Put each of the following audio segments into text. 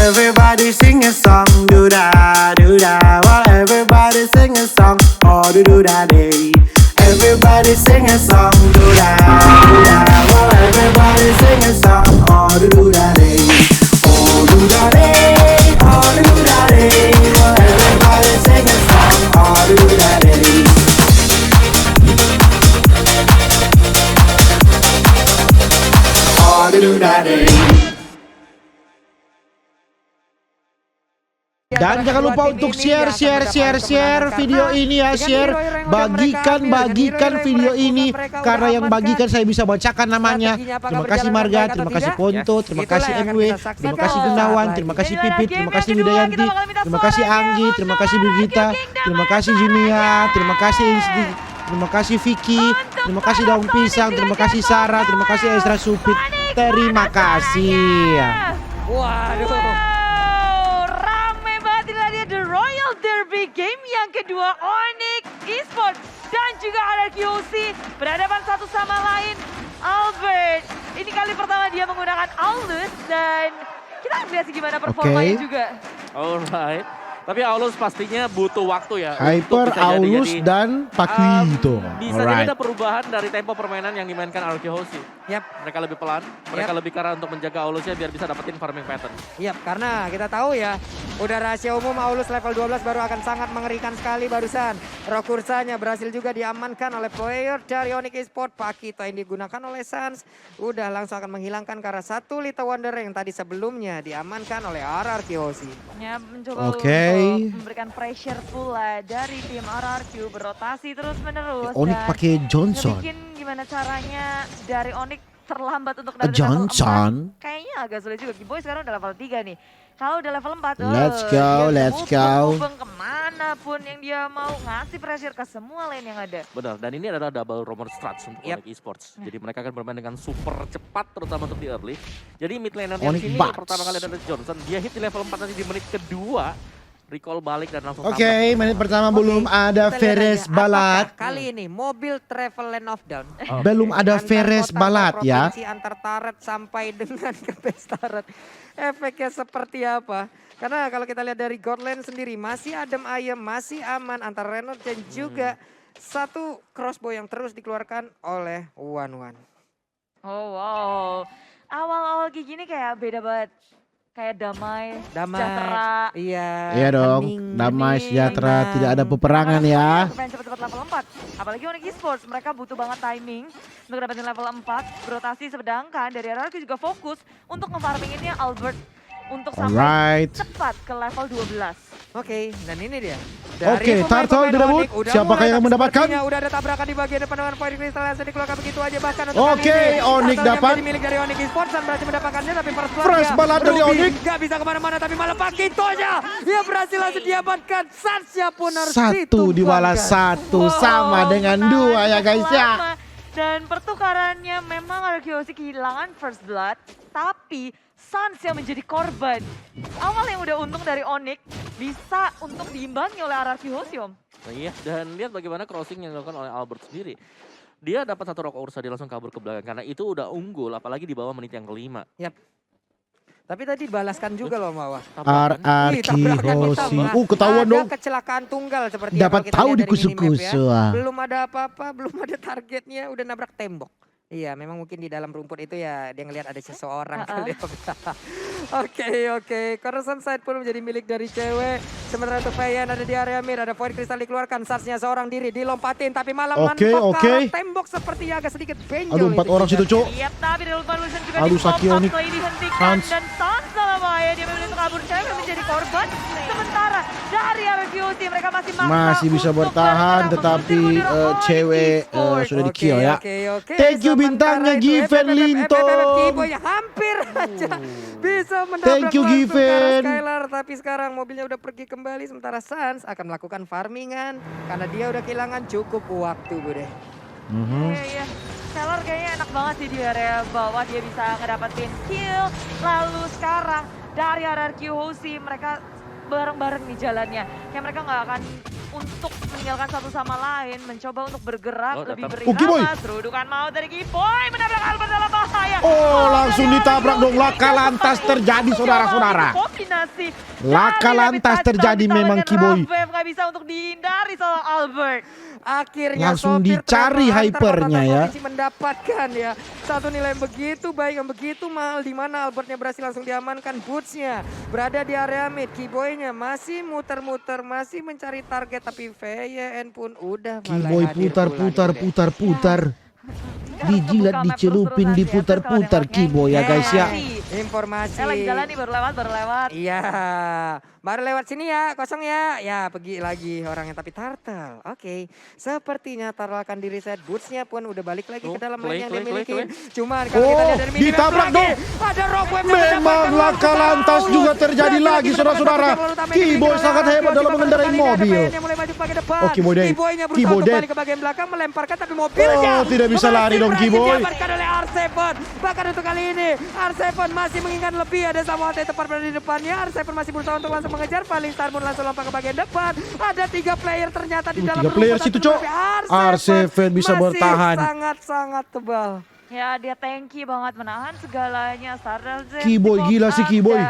everybody sing a song, do da, do da. While everybody sing a song, oh do da day. Everybody sing a song, do da, do da. While everybody sing a song, oh do da day. Oh do da day, oh do da day. While everybody sing a song, oh do da day. Oh do da day. Dan jangan lupa untuk share video ini ya, bagikan video ini karena yang bagikan saya bisa bacakan namanya. Terima kasih Marga, terima kasih Ponto, terima kasih MW, terima kasih Gunawan, terima kasih Pipit, terima kasih Widayanti, terima kasih Anggi, terima kasih Brigita, terima kasih Junia, terima kasih Insdi, terima kasih Vicky, terima kasih Daun Pisang, terima kasih Sarah, terima kasih Ezra Supit, terima kasih. Waduh. Derby game yang kedua, Onyx Esports dan juga RRQOC berhadapan satu sama lain. Albert, ini kali pertama dia menggunakan Aulus dan kita akan lihat gimana performanya juga. Alright, tapi Aulus pastinya butuh waktu ya. Hyper, Aulus, dan Paquito. Bisa jadi ada perubahan dari tempo permainan yang dimainkan RRQOC. Mereka lebih pelan, mereka lebih karena untuk menjaga Aulusnya biar bisa dapetin farming pattern. Karena kita tahu ya, udah rahasia umum Aulus level 12 baru akan sangat mengerikan sekali barusan. Rokursanya berhasil juga diamankan oleh player dari Onyx Esports. Paquito yang digunakan oleh Sans udah langsung akan menghilangkan karena satu Little Wonder yang tadi sebelumnya diamankan oleh RRQOC. Ya, mencoba untuk memberikan pressure pula dari tim RRQ, berotasi terus menerus. Onyx pakai Johnson. Bikin gimana caranya dari Onyx terlambat untuk dari Johnson. level 4. Kayaknya agak sulit juga. Giboy sekarang udah level 3 nih. Kalau udah level 4, let's go. Kemana pun yang dia mau, ngasih pressure ke semua lane yang ada. Benar, dan ini adalah double rumor strats untuk Onyx Esports. Jadi mereka akan bermain dengan super cepat, terutama untuk di early. Jadi mid laner yang sini pertama kali ada Johnson, dia hit di level 4 nanti di menit kedua. Recall balik dan langsung menit pertama belum ada Veres Balat. Kali ini mobil travel lane of down. Belum ada Veres Balat ya. Antar turret sampai dengan ke base turret. Efeknya seperti apa? Karena kalau kita lihat dari Godland sendiri masih adem ayem, masih aman antara Renard dan juga satu crossbow yang terus dikeluarkan oleh One. Oh wow. Awal-awal kayak gini kayak beda banget. Kayak damai, sejahtera. Iya dong, damai, sejahtera, tidak ada peperangan ya. Pengen cepet-cepet level 4. Apalagi Onyx Esports, mereka butuh banget timing untuk dapetin level 4. Berotasi, sedangkan dari RRQ juga fokus untuk ngefarminginnya Albert. Untuk sampai cepat ke level 12. Oke, dan ini dia. Oke, Turtle direbut. Siapakah yang mendapatkan? Udah ada tabrakan di bagian depan dengan poin kristal yang dikeluarkan begitu aja bahkan untuk Oke, Onyx dapat. milik dari Onyx Esports dan berhasil mendapatkannya tapi Fresh Balat dari Onyx. Gak bisa kemana-mana tapi malah Paquito aja. Dia berhasil langsung diamankan. Sansnya pun harus satu dibalas satu sama dengan dua ya guys ya. Dan pertukarannya memang RRQOC kehilangan first blood, tapi Sans yang menjadi korban. Awal yang udah untung dari Onyx bisa untuk diimbangi oleh RRQOC, Om. Nah, iya, dan lihat bagaimana crossing yang dilakukan oleh Albert sendiri. Dia dapat satu rock ursa, dia langsung kabur ke belakang karena itu udah unggul, apalagi di bawah menit yang kelima. Tapi tadi dibalaskan juga loh Mawar. RRQOC. Ketahuan dong. Ada kecelakaan tunggal seperti dapat tahu di kusu-kusu. Belum ada apa-apa, belum ada targetnya, udah nabrak tembok. Iya, memang mungkin di dalam rumput itu ya dia ngelihat ada seseorang kali. Oke. Coruscant side pun menjadi milik dari cewek. Sementara untuk Fayan ada di area mid, ada poin kristal dikeluarkan. Sarsnya seorang diri dilompatin tapi malah mentok ke arah tembok seperti agak sedikit benjol. Aduh, 4 orang situ, Cuk. Iya, tapi dari Ulpan Wilson juga dihentikan dan Sans salah bahaya dia memilih untuk kabur, cewek menjadi korban. Sementara dari RRQOC mereka masih bisa bertahan tetapi cewek sudah di kill ya. Thank you bintangnya Given Linto. Hampir aja bisa menabrak Thank you Given. Skylar, tapi sekarang mobilnya udah pergi kembali sementara Sans akan melakukan farmingan karena dia udah kehilangan cukup waktu, Bude. Iya. Skylar kayaknya enak banget sih di area bawah, dia bisa ngedapetin kill. Lalu sekarang dari RRQOC mereka bareng-bareng nih jalannya. Kayak mereka nggak akan untuk meninggalkan satu sama lain, mencoba untuk bergerak lebih beriringan. Serudukan maut dari Kiboy menabrak Albert dalam bahaya. Oh, langsung ditabrak dong. Laka lantas terjadi saudara-saudara. Laka lantas terjadi memang Kiboy. Nggak bisa untuk dihindari soal Albert. Akhirnya langsung sopir dicari truk hypernya ya. Mendapatkan ya satu nilai yang begitu baik, yang begitu mahal, di mana Albertnya berhasil langsung diamankan. Bootsnya berada di area mid, Kiboynya masih muter-muter, masih mencari target, tapi VYN pun udah Kiboy putar. Dijilat, dicelupin, diputar-putar Kiboy ya guys ya. Informasi. Lagi jalan nih, baru lewat. Iya, baru lewat sini ya, kosong ya. Ya, pergi lagi orangnya, tapi Turtle. Oke, sepertinya Turtle akan di-reset. Bootsnya pun udah balik lagi ke dalam lane yang dimiliki. Cuman kalau kita lihat dari mini ditabrak dong. Ada Rockwave. Memang laka lantas juga terjadi lagi saudara-saudara. Kiboy sangat hebat dalam mengendarai mobil. Oh, Kiboy dead. Kiboy dead. Ke bagian belakang melemparkan, tapi mobilnya tidak bisa lari dong Kiboy. Diamankan oleh R7. Bahkan untuk kali ini R7 masih mengingat lebih, ada Samuel tepat berada di depannya. R7 masih berusaha untuk langsung mengejar. Paling Star pun langsung lompat ke bagian depan. Ada 3 player ternyata di dalam 3 player situ cok. R7 bisa bertahan. Sangat-sangat tebal. Ya, dia tanky banget, menahan segalanya. Stardust Kiboy gila sih Kiboy.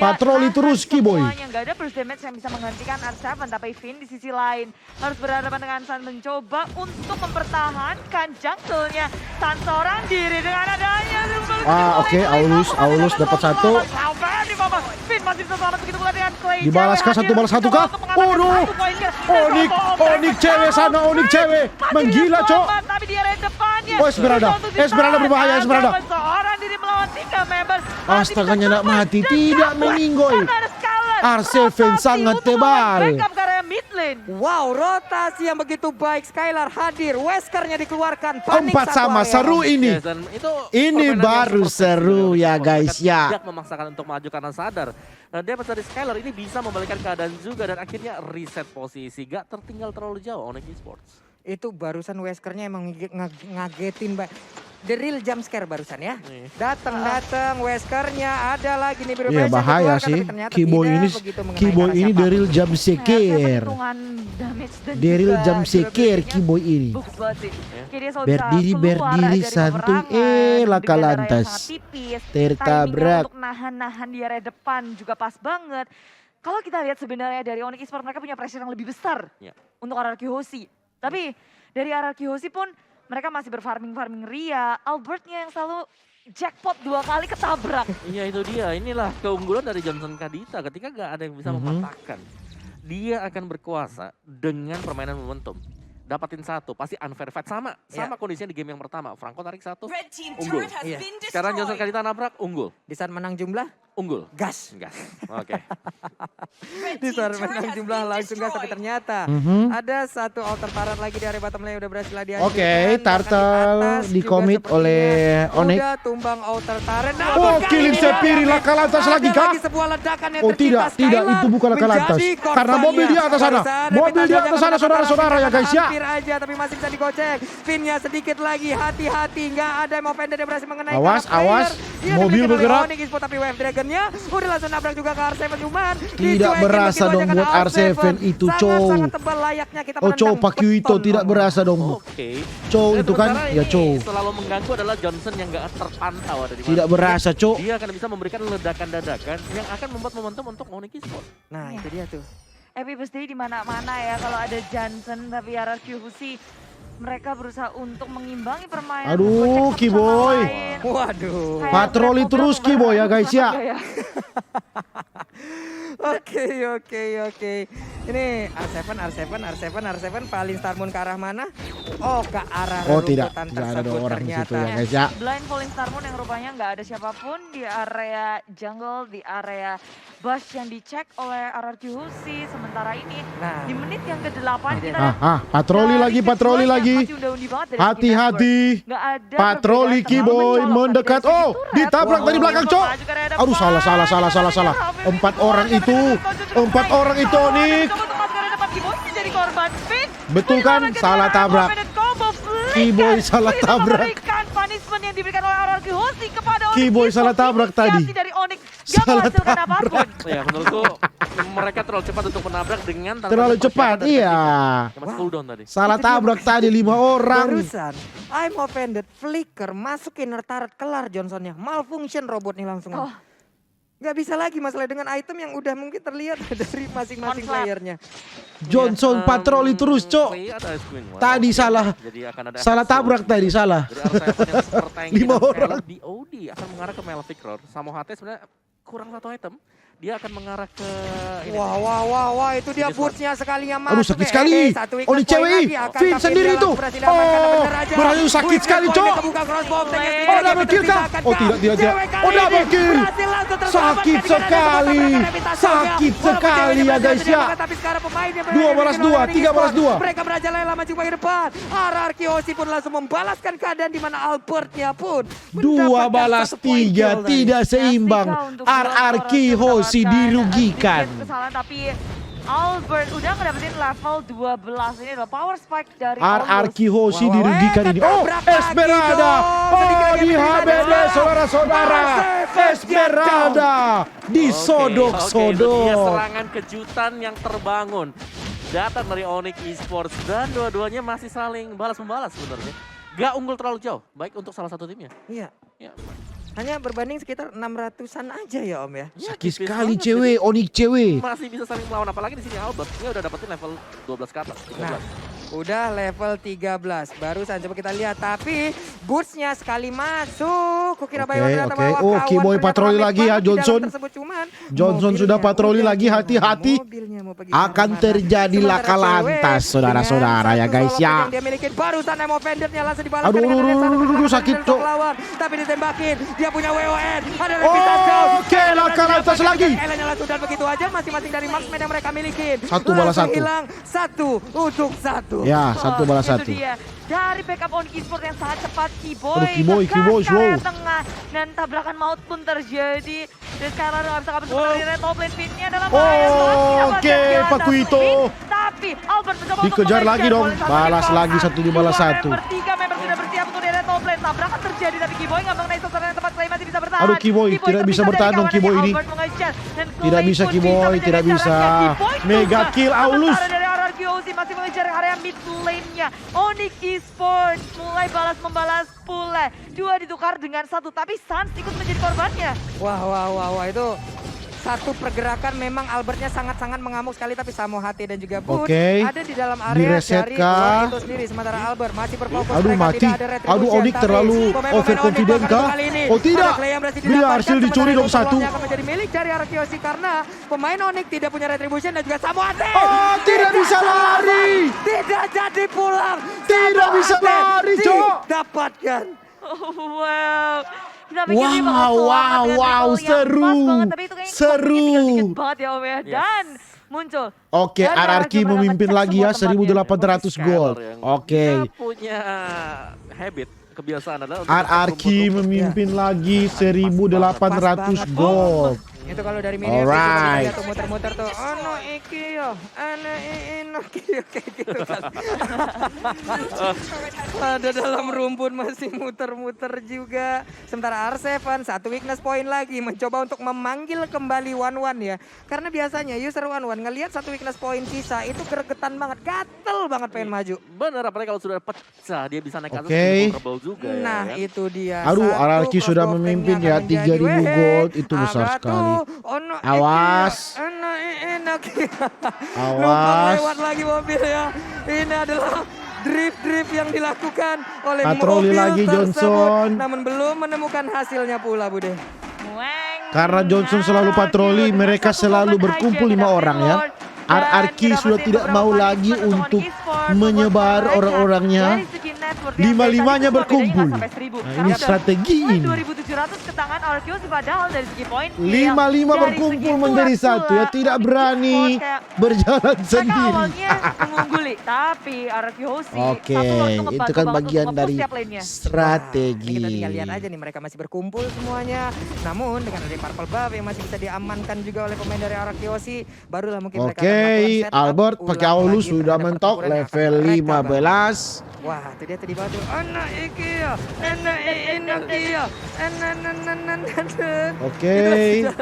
Patroli terus Kiboy. Nggak ada burst damage yang bisa menghentikan R7, tapi Finn di sisi lain harus berhadapan dengan San, mencoba untuk mempertahankan jungle-nya. San seorang diri dengan adanya. Oke, Aulus dapat satu. Finn masih bisa selamat, begitu pula dengan Clay. Dibalaskah 1-1 kah? Waduh, Onyx cewek sana, Onyx cewek. Menggila cok. Tapi di area depannya. Oh, Esmeralda berbahaya, Esmeralda. Seorang diri melawan 3 member. Astaganya nak mati, tidak meninggoy. R7 sangat tebal. Wow, rotasi yang begitu baik. Skylar hadir, Weskernya dikeluarkan. Panik 4 sama seru ini. Ini baru seru ya guys ya. Dia memaksakan untuk maju karena sadar. Nah, dia dari Skylar ini bisa membalikkan keadaan juga dan akhirnya reset posisi. Gak tertinggal terlalu jauh Onyx Esports. Itu barusan Weskernya emang ngagetin Mbak. The real jump scare barusan ya. Datang Weskernya ada lagi nih. Iya bahaya sih. Kiboy ini the real jump scare. The real jump scare Kiboy ini. Berdiri santuy. Laka lantas. Tertabrak. Untuk nahan di area depan juga pas banget. Kalau kita lihat sebenarnya dari Onyx Esports, mereka punya pressure yang lebih besar untuk RRQ Hoshi. Tapi dari RRQ Hoshi pun mereka masih berfarming Ria. Albertnya yang selalu jackpot 2 kali ketabrak. Iya itu dia, inilah keunggulan dari Johnson Kadita ketika gak ada yang bisa mematahkan. Dia akan berkuasa dengan permainan momentum. Dapatin 1, pasti unfair fight. Sama kondisinya di game yang pertama. Franco tarik 1, unggul. Sekarang Johnson Kadita nabrak, unggul. Di saat menang jumlah, unggul. Gas. Oke. Di saat menang jumlah langsung gas, tapi ternyata ada satu alter turret lagi dari bottom lane udah berhasil dihancurkan. Oke, Turtle di-commit oleh Onyx. Udah tumbang alter turret. Oh, killing Sepiri, laka lantas lagi kah? Oh tidak, itu bukan laka lantas. Karena mobil di atas sana. Mobil di atas sana saudara-saudara ya guys ya. Hampir aja tapi masih bisa digocek. Pinnya sedikit lagi, hati-hati. Nggak ada yang offender yang berhasil mengenai. Awas, mobil bergerak. Tapi Wave Dragon-nya udah langsung nabrak juga ke R7 cuman. Tidak berasa dong buat R7 itu Chow. Oh Chow Pakyuito tidak berasa dong. Chow itu kan, ya Chow. Selalu mengganggu adalah Johnson yang nggak terpantau ada di mana. Tidak berasa Chow. Dia akan bisa memberikan ledakan dadakan yang akan membuat momentum untuk Onyx Esports. Nah itu dia tuh. Epic Birthday di mana-mana ya kalau ada Johnson, tapi RRQ Hoshi mereka berusaha untuk mengimbangi permainan. Aduh, Kiboy. Waduh. Patroli terus Kiboy ya guys ya. Oke. Ini R7 paling Starmoon ke arah mana? Oh, ke arah tidak ada tersebut orang di situ ya guys ya. Blind Falling Starmoon yang rupanya nggak ada siapapun di area jungle, di area bush yang dicek oleh RRQ Hoshi. Sementara ini di menit yang ke-8 kita patroli lagi. Hati-hati. Patroli Kiboy mendekat. Oh, ditabrak dari belakang, Cok. Aduh, salah. 4 orang itu Onyx. Betul kan? Salah tabrak. Kiboy salah tabrak. Punishment yang diberikan oleh RRQ Hoshi kepada Onyx. Kiboy salah tabrak tadi. menghasilkan apapun. Ya menurutku mereka terlalu cepat untuk menabrak dengan tanpa Terlalu persiapan cepat, dari iya. tadi. Masih cooldown tadi. Salah tabrak tadi 5 orang. Barusan, I'm offended, flicker, masuk inner turret, kelar Johnsonnya. Malfunction robot nih langsung. Oh. Gak bisa lagi masalah dengan item yang udah mungkin terlihat dari masing-masing Konslet. playernya. Johnson patroli terus, Cok. Play ada Ice Queen. Wow. Tadi salah. Jadi akan ada Salah efek tabrak slow. tadi, salah. Jadi R7 yang super tanky 5 dan orang. Caleb BOD akan mengarah ke Malefic Roar. Sama HT sebenarnya kurang satu item. Dia akan mengarah ke ini. Wah, itu dia Ini boots-nya sekali yang masuk. Aduh, sakit sekali. Satu weakness Oli point cewek. lagi, akan Vin tapi sendiri dia tuh. langsung berhasil diamankan, Oh, bener aja. berhasil sakit Weakness sekali, point-nya Cok. kebuka crossbow, tank-nya Oh, sendiri, double kill kah? terpisahkan, Oh, tidak. Cewek kali Oh, ini double kill. berhasil langsung terselamatkan Sakit dengan ada sekali. beberapa reputasi Sakit Walaupun sekali ceweknya ya, berhasil guys, ya. diamankan, tapi sekarang pemainnya 2 balas 2, 3 balas 2. Mereka merajalela maju ke depan. RRQ Osi pun langsung membalaskan keadaan di mana Albertnya pun 2 mendapatkan balas 1 point 3 kill tadi. tidak seimbang. Nastika untuk RRQ Dua Hoshi mendapatkan dirugikan. sedikit kesalahan, tapi Albert udah ngedapetin level 12. Ini adalah power spike dari RRQ Aulus. Hoshi Wah, wah, dirugikan ini. Oh, ketabrak lagi Esmeralda. dong. Oh, Sedikit lagi di bisa HBD ada. saudara-saudara. Esmeralda Oke, disodok-sodok. dia serangan kejutan yang terbangun. Datang dari Onyx Esports dan dua-duanya masih saling balas-membalas sebenarnya. Gak unggul terlalu jauh, baik untuk salah satu timnya. Iya. Ya, Hanya berbanding sekitar 600-an aja ya Om ya. Sakit tipis sekali banget, cewek, Onyx cewek. jadi masih bisa saling melawan, apalagi di sini Albert. Dia udah dapetin level 12 ke atas, 13. Nah, udah level 13. Barusan coba kita lihat. Tapi boots-nya sekali masuk. Kukira Oke, Bayon ternyata oke. bawa Oh, kawan. Keyboy Ternyata patroli rame lagi ya, banget di dalam Johnson. tersebut. Cuman Johnson sudah mobilnya patroli udah lagi, gimana? hati-hati. Mobilnya mau pergi Akan kemana? terjadi Sementara laka cewek lantas, saudara-saudara dengan ya, satu guys, solo ya. yang dia miliki. Barusan Emo Vendor-nya langsung dibalaskan Aduh, dengan ada satu aduh, sakit, untuk Cok. lawan. Tapi ditembakin. Dia punya WON. Ada repitas down. Oke, laka lantas lagi. Elenya langsung dan begitu aja masing-masing dari marksman yang mereka miliki. 1 balas Langsung 1. hilang 1 untuk 1. Ya, 1 balas Itu 1. dia. Dari backup Onyx Esports yang sangat cepat, Keyboy Aduh, Keyboy tegas ke area slow. tengah dan tabrakan maut pun terjadi. Dan sekarang nggak bisa kabur sebentar dari red top lane, pinnya adalah Oh, bahaya banget. Tidak oke, berhasil di atas Pakuito. lane. Tapi Albert mencoba untuk Dikejar mengejar lagi dong. oleh satu Balas tim lagi, box. 1 dibalas 1. Tiga member sudah bersiap untuk di red top lane. Tabrakan terjadi tapi Keyboy nggak mengenai sasaran yang tepat. Clay masih bisa bertahan. Aduh, Keyboy tidak terpisah bisa dari bertahan dong, kawanannya. Keyboy ini. Albert mengejar dan Tidak Clay bisa, pun Keyboy, menjaga tidak bisa. jaraknya. Keyboy Mega juga. kill Aulus. Sementara dari RRQ Osi masih mengejar area mid lane-nya. Onyx Esports mulai balas-membalas pula. 2 ditukar dengan 1, tapi Sans ikut menjadi korbannya. Wah, itu satu pergerakan memang Albertnya sangat-sangat mengamuk sekali, tapi Samo HT dan juga Boot Oke. ada di dalam area Direset dari kah? Lord itu sendiri. Sementara Albert masih berfokus. Aduh, mereka mati. tidak ada retribution, Aduh, Onyx tapi terlalu pemain-pemain overconfident Onyx kah? kali ini Oh, tidak. ada Clay yang berhasil Berhasil didapatkan, dicuri sementara dong itu 1. peluangnya akan menjadi milik dari RRQC karena pemain Onyx tidak punya retribution dan juga Samo HT. Oh, tidak bisa lari. Tidak jadi pulang. Tidak Samo bisa HT lari, Cok. didapatkan. Wow. Kita pikir dia bakal Wow, solo wow, dengan wow, tackle yang seru. pas banget, tapi itu kayaknya Seru. tinggal dikit banget ya Om ya. Yes. Dan muncul. Oke, Dan RRQ mereka memimpin ngecek lagi ya, semua tempatnya. 1.800 gold. Skylar yang Oke. dia punya habit, kebiasaan adalah untuk RRQ rumput-rumput. memimpin lagi 1.800 banget. gold. Itu kalau dari media Alright. tuh muter-muter tuh. Ano iki yo, ano iki yo kayak gitu kan. Ada dalam rumput masih muter-muter juga. Sementara R7 satu weakness point lagi mencoba untuk memanggil kembali One ya. Karena biasanya user One ngelihat satu weakness point sisa itu gregetan banget, gatel banget pengen maju. Bener, apalagi kalau sudah pecah dia bisa naik ke atas Oke. vulnerable juga Nah, ya. itu dia. Aduh, Satu RRQ sudah crossbow memimpin flanknya ya, akan menjadi 3.000 wehe. gold, itu besar Abratu, sekali. ono Awas. iki, ono enak. Awas. Numpang lewat lagi mobil ya. Ini adalah drift yang dilakukan oleh Patroli mobil lagi tersebut. Johnson. Namun belum menemukan hasilnya pula Bude. Weng. Karena Johnson selalu patroli, mereka selalu berkumpul 5 orang ya. RRQ sudah tidak mau lagi untuk menyebar orang-orangnya. 5-5-nya berkumpul. Nah, ini strategi ini. 2.700 ke tangan RRQ padahal dari segi poin. 5-5 berkumpul menjadi satu ya, tidak berani berjalan Mereka sendiri. awalnya mengungguli, tapi RRQ Hoshi Oke, satu waktu itu ngebantu kan banget bagian untuk dari nge-push tiap lane-nya. Ini strategi. kita tinggal lihat aja nih mereka masih berkumpul semuanya. Namun dengan ada purple buff yang masih bisa diamankan juga oleh pemain dari Arakiosi, barulah mungkin mereka akan Oke, melakukan setup Albert pakai ulang Aulus lagi sudah terhadap mentok pertempuran yang akan level mereka bangun. 15. Wah, itu dia tadi tiba-tiba tuh anak Ikea, anak Inokia, Oke.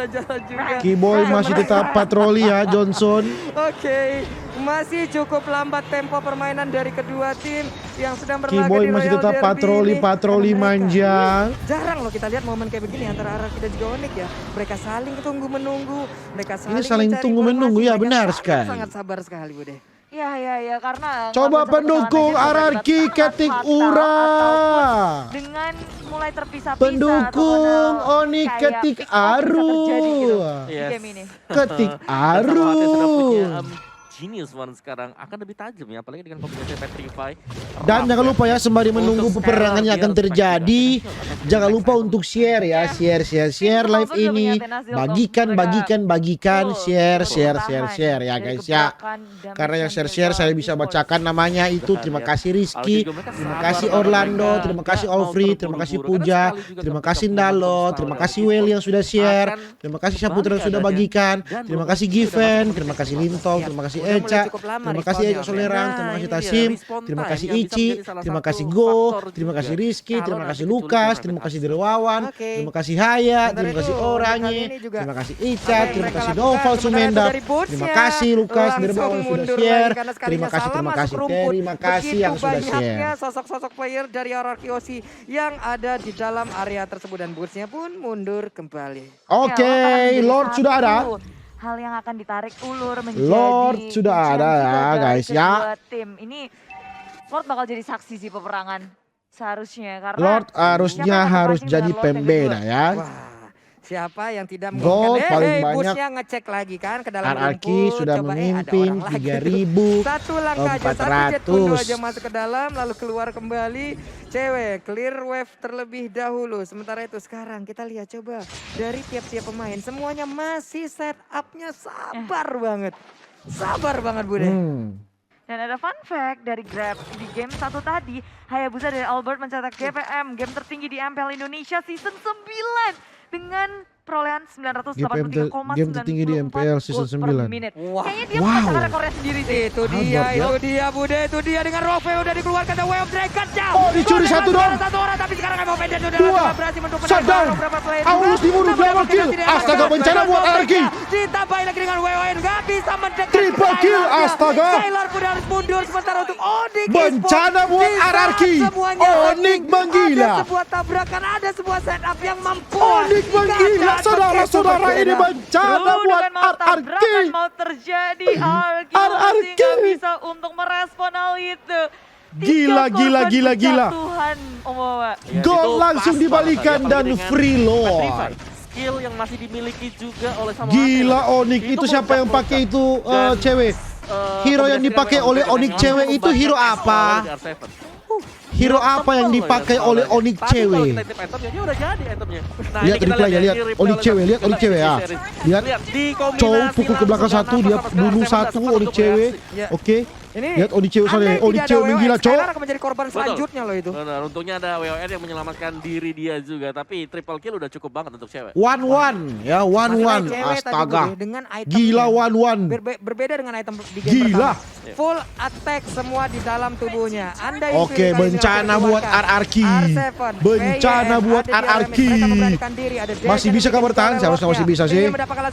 jalan juga. Keyboy masih tetap patroli ya Johnson. Oke, masih cukup lambat tempo permainan dari kedua tim yang sedang berlaga Keyboy di masih Royal tetap Derby patroli ini. patroli Karena mereka manja. jarang loh kita lihat momen kayak begini antara Araki dan juga Onyx ya. Mereka saling tunggu menunggu, mereka saling mencari tunggu menunggu, informasi. ya Mereka benar sangat, sekali. Sangat sabar sekali Bude. Ya, karena Coba kalau misalkan pendukung perjalanan aja Araki sangat ketik fatal ura. ataupun dengan mulai terpisah-pisah Pendukung atau Onyx kayak ketik pick off bisa terjadi gitu Aru. di game ini. Ketik Dan sama Hati sudah punya Aru. Genius One sekarang akan lebih tajam ya, apalagi dengan kombinasi Petrify. Dan jangan lupa ya sembari menunggu Untuk peperangan yang dia akan harus terjadi, pakai jangan lupa untuk share ya, share live ini, bagikan, share ya guys ya. Karena yang share saya bisa bacakan namanya itu. Terima kasih Rizky, terima kasih Orlando, terima kasih Alfred, terima kasih Puja, terima kasih Ndalo, terima kasih Well yang sudah share, terima kasih Saputra yang sudah bagikan, terima kasih Given, terima kasih Lintong, terima kasih Eca, terima kasih Eca Solerang, terima kasih Tasim, terima kasih Ici, terima kasih Go, terima kasih Rizky, terima kasih Lukas, terima kasih Derwawan, terima kasih Haya, terima kasih Oranye, terima kasih Ica, terima kasih Noval Sumenda, terima kasih Lukas Derwawan sudah share, terima kasih yang sudah share. Sosok-sosok player dari RRQC yang ada di dalam area tersebut dan bootsnya pun mundur kembali. Oke, Lord sudah ada. Hal yang akan ditarik ulur menjadi Lord sudah ada chance ya juga dari guys ya. kedua tim. Ini Lord bakal jadi saksi sih peperangan seharusnya karena Lord harusnya siapa yang harus terpancing jadi dengan Lord yang pembeda kedua? ya. Wah, siapa yang tidak Gol menginginkan paling banyak. busnya ngecek lagi kan ke dalam RRQ rumput. sudah Coba, memimpin ada orang lagi. 3.000. Satu langkah aja, satu jet kundo 400. aja masuk ke dalam lalu keluar kembali. Cewek clear wave terlebih dahulu. Sementara itu sekarang kita lihat coba dari tiap-tiap pemain semuanya masih setupnya sabar banget. Sabar banget Bude. Dan ada fun fact dari Grab di game 1 tadi, Hayabusa dari Albert mencetak GPM, game tertinggi di MPL Indonesia season 9 dengan perolehan 983,94 game tertinggi di MPL season gold 9. per menit. Wah. Kayaknya dia Wow. memecahkan rekornya sendiri sih. Itu dia Bude, itu dia dengan Rove udah dikeluarkan The Way of Dragon jauh. Oh, dicuri satu dong. Satu orang tapi sekarang Evo Vendor sudah Dua. berhasil menduduki Shutdown. beberapa player. Aulus juga. dibunuh, Namun double Evo kill. tidak Astaga, dapat. bencana buat RRQ. Ditambahin lagi dengan WON, nggak bisa mendekat. Triple kill, Skylar-nya. astaga. Skylar pun harus mundur sementara untuk Onyx Bencana Esports. buat Di saat RRQ. semuanya Onyx lagi menggila. Ada sebuah tabrakan, ada sebuah setup yang mampu. Onyx menggila, saudara-saudara, ini bencana buat Mau RRQ. tabrakan mau terjadi, RRQ masih nggak bisa untuk merespon hal itu. Gila, Tiga gila, korban gila, gila. kejatuhan, Omawa. Ya, Gol itu langsung pas dibalikan banget ya, dan apalagi dengan free load. Petrify. Skill yang masih dimiliki juga oleh Samoa. Gila Onyx, itu siapa yang pakai itu cewek? Hero yang dipakai oleh Onyx cewek itu hero apa? Hero apa yang dipakai oleh Onyx cewek? Dia udah jadi itemnya. Nah, Lihat ini kita replaynya, lihat. ya, replay Onyx oleh cewek, lihat Onyx cewek ya. Lihat. di kombinasi Cow pukul ke belakang langsung satu, dan dia apa-apa bunuh sekarang satu sempat Onyx untuk cewek. bereaksi. Ya. Oke. Ini Lihat Onyx cewek sana, andai Onyx tidak cewek ada menggila WON, cow. Skylar akan menjadi korban selanjutnya loh itu. Benar, untungnya ada WON yang menyelamatkan diri dia juga, tapi triple kill udah cukup banget untuk cewek. 1-1 ya, 1-1. Masalah cewek tadi, Astaga. Bude, dengan item Gila 1-1. berbeda dengan item di game Gila. pertama. Full attack semua di dalam tubuhnya. Anda Oke, bencana buat RRQ. Bencana buat RRQ. Masih bisa kah bertahan? Seharusnya masih bisa sih.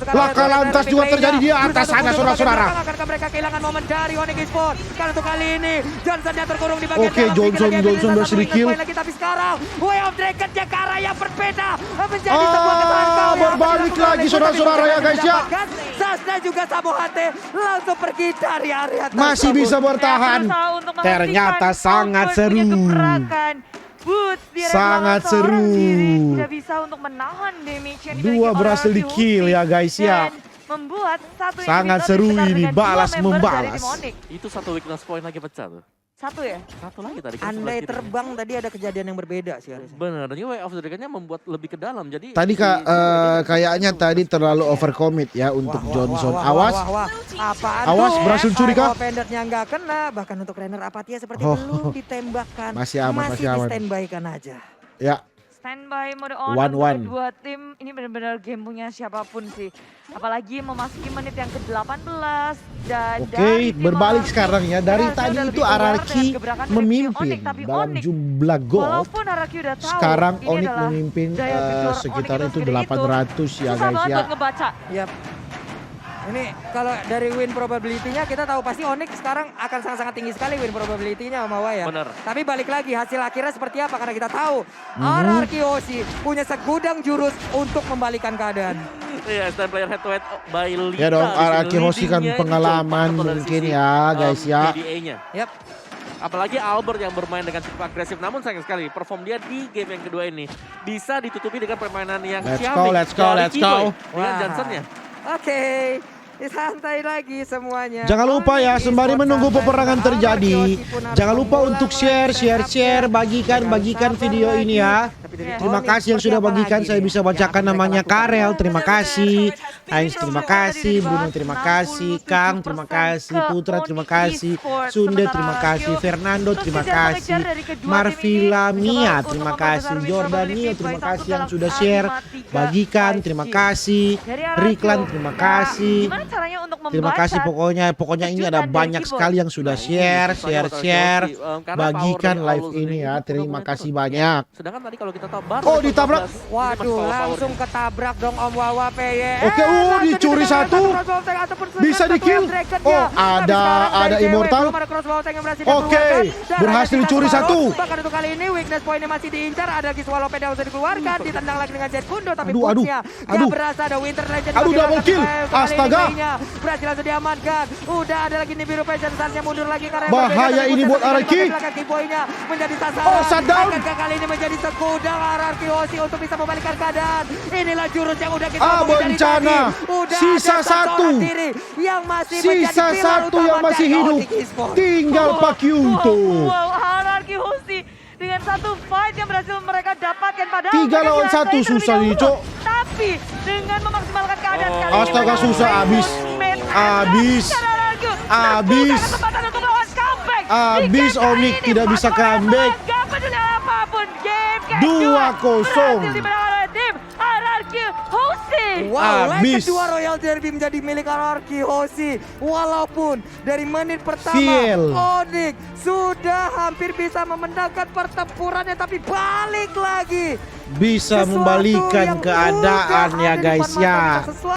Laka lantas juga terjadi di atas sana, saudara-saudara. Akankah mereka kehilangan momen dari Onyx Esports? Karena untuk kali ini Johnson yang terkurung di bagian Oke, dalam. Johnson berhasil di-kill. Lagi, tapi sekarang Way of Dragon Jakarta yang berbeda menjadi sebuah kesalahan kau yang berbalik tidak lagi, boleh saudara-saudara ya, guys, ya. didapatkan. Sasna juga Sabohate langsung pergi dari area Masih tersebut. bisa bertahan. Berusaha untuk Ternyata menghentikan sangat Albert punya seru. gebrakan. Boots di area Sangat belakang seorang seru. diri tidak bisa untuk menahan damage yang dimiliki Dua oleh berhasil RRQ di-kill ya, guys, ya. dan membuat satu Sangat inhibitor seru ditukar ini, dengan dua balas member dari membalas. tim Onyx. Itu satu weakness point lagi pecah tuh. Satu ya? Satu lagi tadi kan Andai sebelah kiri. terbang tadi ada kejadian yang berbeda sih harusnya. Bener, dan Way of the Dragon-nya membuat lebih ke dalam. Jadi Tadi kayaknya tadi terlalu overcommit ya untuk Johnson. Awas. Apaan Awas, tuh? berhasil curi kah? Pendetnya nggak kena, bahkan untuk Rainer Apatia seperti Oh. belum ditembakkan. Masih aman, masih aman. di standby kan aja. Ya, standby mode on 1-1. untuk kedua tim. Ini benar-benar game punya siapapun sih. Apalagi memasuki menit yang ke-18 dan Oke, berbalik sekarang ya. Dari tadi itu Ararki memimpin dalam jumlah gol. Walaupun Ararki udah tahu Sekarang ini Onyx adalah memimpin daya gedor sekitar Onyx itu sendiri 800 ya susah guys banget ya. buat ngebaca. Yap. Ini kalau dari win probability-nya kita tahu pasti Onyx sekarang akan sangat-sangat tinggi sekali win probability-nya Om Wawa ya. Bener. Tapi balik lagi hasil akhirnya seperti apa karena kita tahu RRQ Hoshi punya segudang jurus untuk membalikan keadaan. Iya, stand player head to head by Lita. Ya dong, di sini Ararki Hoshi kan leadingnya ini pengalaman jauh banget dari mungkin sisi, ya guys ya. KDA-nya. Yap. Apalagi Albert yang bermain dengan cukup agresif, namun sayang sekali perform dia di game yang kedua ini bisa ditutupi dengan permainan yang Let's ciamik go, dari let's go. Keyboy dengan Wah. Johnson-nya. Oke. Santai lagi semuanya. Jangan lupa ya, sembari menunggu peperangan terjadi, jangan lupa untuk share, bagikan video ini ya. Terima kasih yang sudah bagikan, saya bisa bacakan namanya Karel, terima kasih. Heinz, terima kasih. Bruno, terima kasih. Kang, terima kasih. Putra, terima kasih. Sunde, terima kasih. Fernando, terima kasih. Marvila Mia, terima kasih. Jordanio, terima kasih yang sudah share. Bagikan, terima kasih. Riklan, terima kasih. Gimana caranya untuk membaca? Terima kasih pokoknya ini ada banyak sekali yang sudah share. Bagikan live ini ya. Terima kasih banyak. Sedangkan tadi kalau kita tahu baru Oh, ditabrak. Waduh, langsung ketabrak dong Om Wawa PY. Oke, dicuri satu. Bisa di kill. Oh, ada Immortal. Oke, berhasil dicuri satu. Bahkan untuk kali ini weakness point-nya masih diincar. Ada Kiswalo Peda usah dikeluarkan. Ditendang lagi dengan Jet Kundo. Tapi Aduh. gak berasa ada Winter Legend. Aduh, double kill. Astaga. Berhasil langsung diamankan. Udah ada lagi Nibiru Passion Suns-nya mundur lagi. Karena Bahaya ini buat Ararki. Kiboy-nya menjadi sasaran. Oh, shutdown. Akankah kali ini menjadi segudang Ararki Hoshi untuk bisa membalikkan keadaan. Inilah jurus yang udah kita ngomongin dari bencana. tadi. Udah Sisa ada satu. diri yang masih Sisa menjadi pilar satu utama yang masih dari hidup. Onyx Esports. Tinggal Pak Kyunto. Wow, Ararki Hoshi dengan satu fight yang berhasil mereka dapatkan padahal 3 lawan 1 susah nih, Cok. Tapi dengan memaksimalkan keadaan kali ini Astaga, mereka susah, abis. Abis. Abis. Abis Onyx tidak bisa comeback. Gak peduli apapun, game 2-0. berhasil dimenangkan oleh tim Ararki Hoshi. Wow, leg Abis. kedua Royal Derby menjadi milik Ararki Hoshi. Walaupun dari menit pertama Fiel. Onyx sudah hampir bisa memenangkan pertempurannya, tapi balik lagi. Bisa Sesuatu membalikan yang keadaan udah ya ada di guys depan mata ya. kita.